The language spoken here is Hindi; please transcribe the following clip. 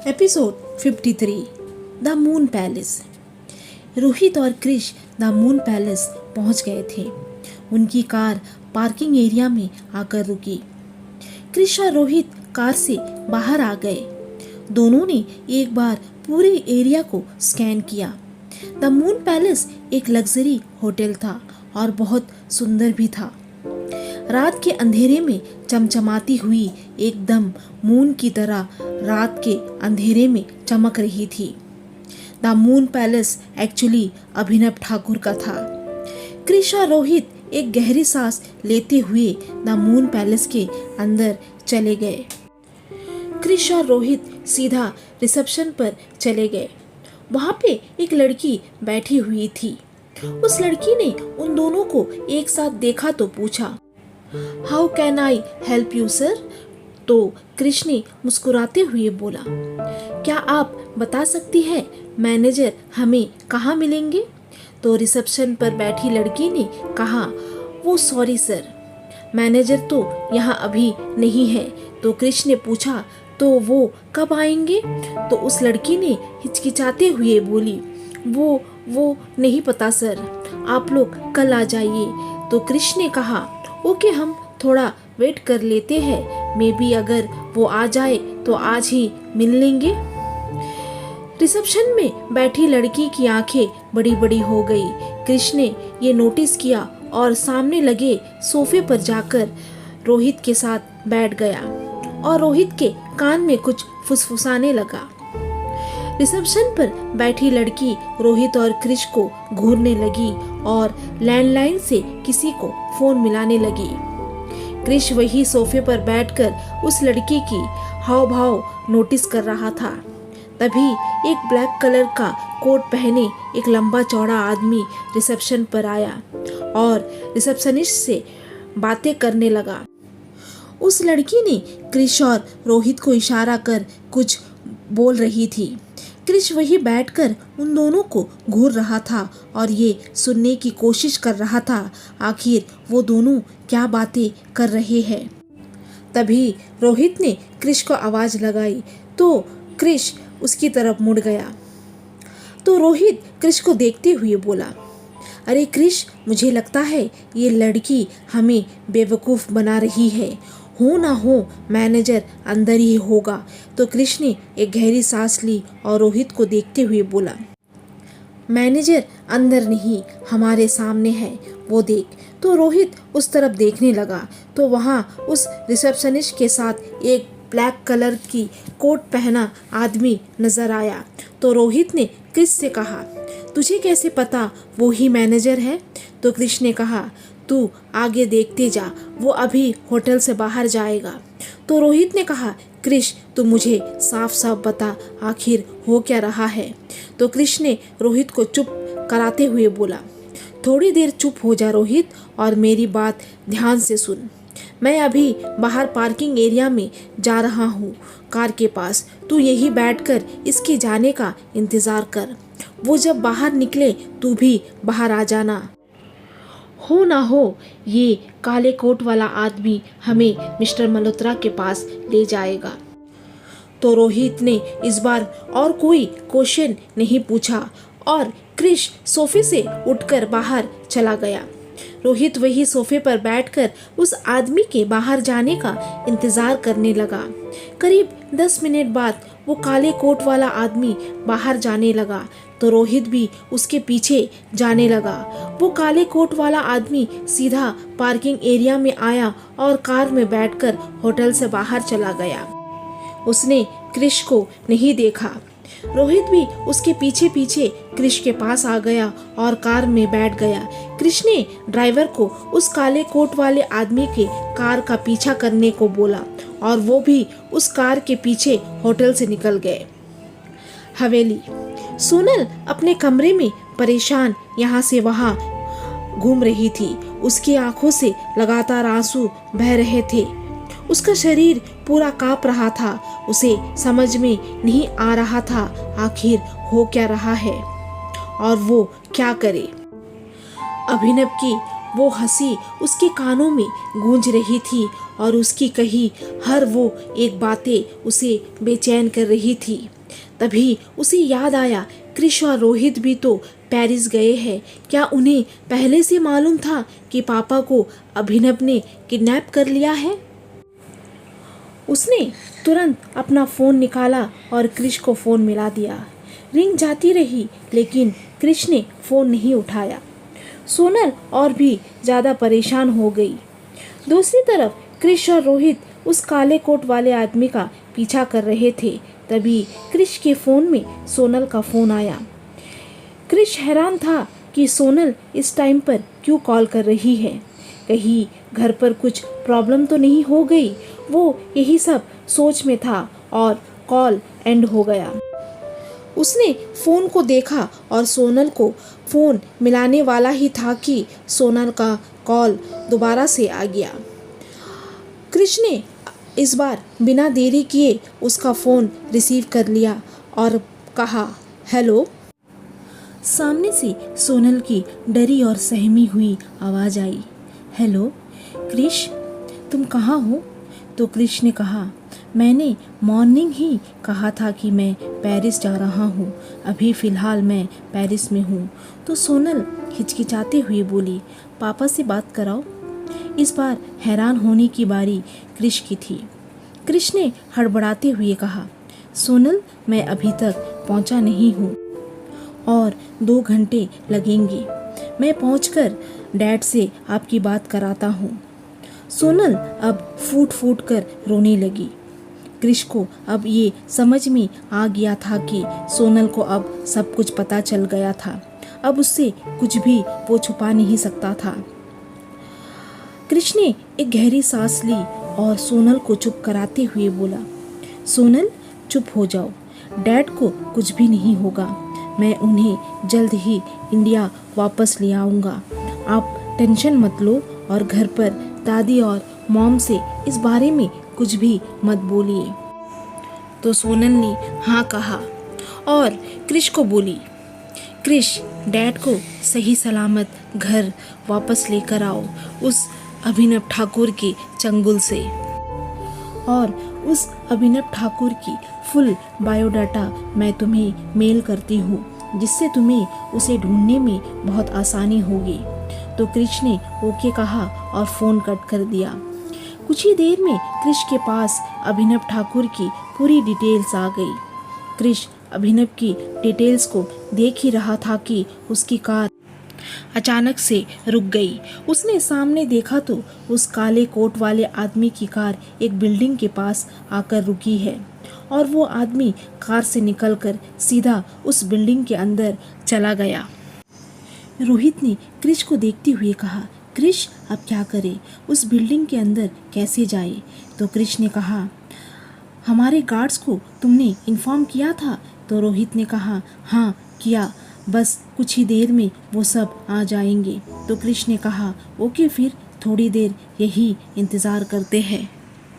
Episode 53 the moon palace. Rohit और क्रिश द मून पैलेस पहुंच गए थे। उनकी कार पार्किंग एरिया में आकर रुकी। क्रिश और रोहित कार से बाहर आ गए। दोनों ने एक बार पूरे एरिया को स्कैन किया। द मून पैलेस एक लग्जरी होटल था और बहुत सुंदर भी था। रात के अंधेरे में चमचमाती हुई एकदम मून की तरह रात के अंधेरे में चमक रही थी। द मून पैलेस एक्चुअली अभिनव ठाकुर का था। क्रिश और रोहित एक गहरी सांस लेते हुए द मून पैलेस के अंदर चले गए। क्रिश और रोहित सीधा रिसेप्शन पर चले गए। वहाँ पे एक लड़की बैठी हुई थी। उस लड़की ने उन दोनों को एक साथ देखा तो पूछा, how can I help you sir? तो क्रिश ने मुस्कुराते हुए बोला, क्या आप बता सकती हैं मैनेजर हमें कहाँ मिलेंगे? तो रिसेप्शन पर बैठी लड़की ने कहा, वो सॉरी सर, मैनेजर तो यहाँ अभी नहीं है। तो क्रिश ने पूछा, तो वो कब आएंगे? तो उस लड़की ने हिचकिचाते हुए बोली, वो नहीं पता सर, आप लोग कल आ जाइए। तो क्रिश ने कहा, ओके, हम थोड़ा वेट कर लेते हैं, मे बी अगर वो आ जाए तो आज ही मिल लेंगे। रिसेप्शन में बैठी लड़की की आंखें बड़ी बड़ी हो गई। क्रिश ने ये नोटिस किया और सामने लगे सोफे पर जाकर रोहित के साथ बैठ गया और रोहित के कान में कुछ फुसफुसाने लगा। रिसेप्शन पर बैठी लड़की रोहित और क्रिश को घूरने लगी और लैंडलाइन से किसी को फोन मिलाने लगी। क्रिश वही सोफे पर बैठकर उस लड़की की हाव भाव नोटिस कर रहा था। तभी एक ब्लैक कलर का कोट पहने एक लंबा चौड़ा आदमी रिसेप्शन पर आया और रिसेप्शनिस्ट से बातें करने लगा। उस लड़की ने क्रिश और रोहित को इशारा कर कुछ बोल रही थी। क्रिश वही बैठकर उन दोनों को घूर रहा था और ये सुनने की कोशिश कर रहा था आखिर वो दोनों क्या बातें कर रहे हैं। तभी रोहित ने क्रिश को आवाज लगाई तो क्रिश उसकी तरफ मुड़ गया। तो रोहित क्रिश को देखते हुए बोला, अरे क्रिश, मुझे लगता है ये लड़की हमें बेवकूफ़ बना रही है। हो ना हो मैनेजर अंदर ही होगा। तो क्रिश ने एक गहरी सांस ली और रोहित को देखते हुए बोला, मैनेजर अंदर नहीं, हमारे सामने है, वो देख। तो रोहित उस तरफ देखने लगा तो वहाँ उस रिसेप्शनिस्ट के साथ एक ब्लैक कलर की कोट पहना आदमी नजर आया। तो रोहित ने क्रिश से कहा, तुझे कैसे पता वो ही मैनेजर है? तो क्रिश ने कहा, तू आगे देखते जा, वो अभी होटल से बाहर जाएगा। तो रोहित ने कहा, क्रिश, तू मुझे साफ साफ बता आखिर हो क्या रहा है? तो क्रिश ने रोहित को चुप कराते हुए बोला, थोड़ी देर चुप हो जा रोहित और मेरी बात ध्यान से सुन। मैं अभी बाहर पार्किंग एरिया में जा रहा हूँ कार के पास, तू यही बैठकर इसके जाने का इंतज़ार कर। वो जब बाहर निकले तू भी बाहर आ जाना। हो ना हो ये काले कोट वाला आदमी हमें मिस्टर मल्होत्रा के पास ले जाएगा। तो रोहित ने इस बार और कोई क्वेश्चन नहीं पूछा और क्रिश सोफे से उठकर बाहर चला गया। रोहित वही सोफे पर बैठकर उस आदमी के बाहर जाने का इंतजार करने लगा। करीब 10 मिनट बाद वो काले कोट वाला आदमी बाहर जाने लगा तो रोहित भी उसके पीछे जाने लगा। वो काले कोट वाला आदमी सीधा पार्किंग एरिया में आया और कार में बैठकर होटल से बाहर चला गया। उसने क्रिश को नहीं देखा। रोहित भी उसके पीछे पीछे क्रिश के पास आ गया और कार में बैठ गया। क्रिश ने ड्राइवर को उस काले कोट वाले आदमी के कार का पीछा करने को बोला और वो भी उस कार के पीछे होटल से निकल गए। हवेली। सोनल अपने कमरे में परेशान यहाँ से वहाँ घूम रही थी। उसकी आंखों से लगातार आंसू बह रहे थे। उसका शरीर पूरा कांप रहा था। उसे समझ में नहीं आ रहा था आखिर हो क्या रहा है और वो क्या करे। अभिनव की वो हंसी उसके कानों में गूंज रही थी और उसकी कही हर वो एक बातें उसे बेचैन कर रही थी। तभी उसे याद आया, क्रिश और रोहित भी तो पेरिस गए हैं। क्या उन्हें पहले से मालूम था कि पापा को अभिनव ने किडनैप कर लिया है? उसने तुरंत अपना फ़ोन निकाला और क्रिश को फ़ोन मिला दिया। रिंग जाती रही लेकिन क्रिश ने फ़ोन नहीं उठाया। सोनल और भी ज़्यादा परेशान हो गई। दूसरी तरफ क्रिश और रोहित उस काले कोट वाले आदमी का पीछा कर रहे थे। तभी क्रिश के फ़ोन में सोनल का फ़ोन आया। क्रिश हैरान था कि सोनल इस टाइम पर क्यों कॉल कर रही है। कहीं घर पर कुछ प्रॉब्लम तो नहीं हो गई। वो यही सब सोच में था और कॉल एंड हो गया। उसने फ़ोन को देखा और सोनल को फ़ोन मिलाने वाला ही था कि सोनल का कॉल दोबारा से आ गया। क्रिश ने इस बार बिना देरी किए उसका फ़ोन रिसीव कर लिया और कहा, हेलो। सामने से सोनल की डरी और सहमी हुई आवाज़ आई, हेलो क्रिश, तुम कहाँ हो? तो क्रिश ने कहा, मैंने मॉर्निंग ही कहा था कि मैं पेरिस जा रहा हूँ, अभी फ़िलहाल मैं पेरिस में हूँ। तो सोनल हिचकिचाते हुए बोली, पापा से बात कराओ। इस बार हैरान होने की बारी क्रिश की थी। क्रिश ने हड़बड़ाते हुए कहा, सोनल, मैं अभी तक पहुँचा नहीं हूँ और 2 घंटे लगेंगे। मैं पहुँचकर डैड से आपकी बात कराता हूँ। सोनल अब फूट फूट कर रोने लगी। क्रिश को अब ये समझ में आ गया था कि सोनल को अब सब कुछ पता चल गया था। अब उससे कुछ भी वो छुपा नहीं सकता था। क्रिश ने एक गहरी सांस ली और सोनल को चुप कराते हुए बोला, सोनल चुप हो जाओ, डैड को कुछ भी नहीं होगा। मैं उन्हें जल्द ही इंडिया वापस ले आऊँगा। आप टेंशन मत लो और घर पर दादी और मॉम से इस बारे में कुछ भी मत बोलिए। तो सोनल ने हाँ कहा और क्रिश को बोली, क्रिश, डैड को सही सलामत घर वापस लेकर आओ उस अभिनव ठाकुर के चंगुल से, और उस अभिनव ठाकुर की फुल बायोडाटा मैं तुम्हें मेल करती हूँ, जिससे तुम्हें उसे ढूंढने में बहुत आसानी होगी। तो क्रिश ने ओके कहा और फ़ोन कट कर दिया। कुछ ही देर में क्रिश के पास अभिनव ठाकुर की पूरी डिटेल्स आ गई। क्रिश अभिनव की डिटेल्स को देख ही रहा था कि उसकी कार अचानक से रुक गई। उसने सामने देखा तो उस काले कोट वाले आदमी की कार एक बिल्डिंग के पास आकर रुकी है और वो आदमी कार से निकलकर सीधा उस बिल्डिंग के अंदर चला गया। रोहित ने क्रिश को देखते हुए कहा, क्रिश, अब क्या करे, उस बिल्डिंग के अंदर कैसे जाए? तो क्रिश ने कहा, हमारे गार्ड्स को तुमने इन्फॉर्म किया था? तो रोहित ने कहा, हाँ किया, बस कुछ ही देर में वो सब आ जाएंगे। तो क्रिश ने कहा, ओके, फिर थोड़ी देर यही इंतज़ार करते हैं।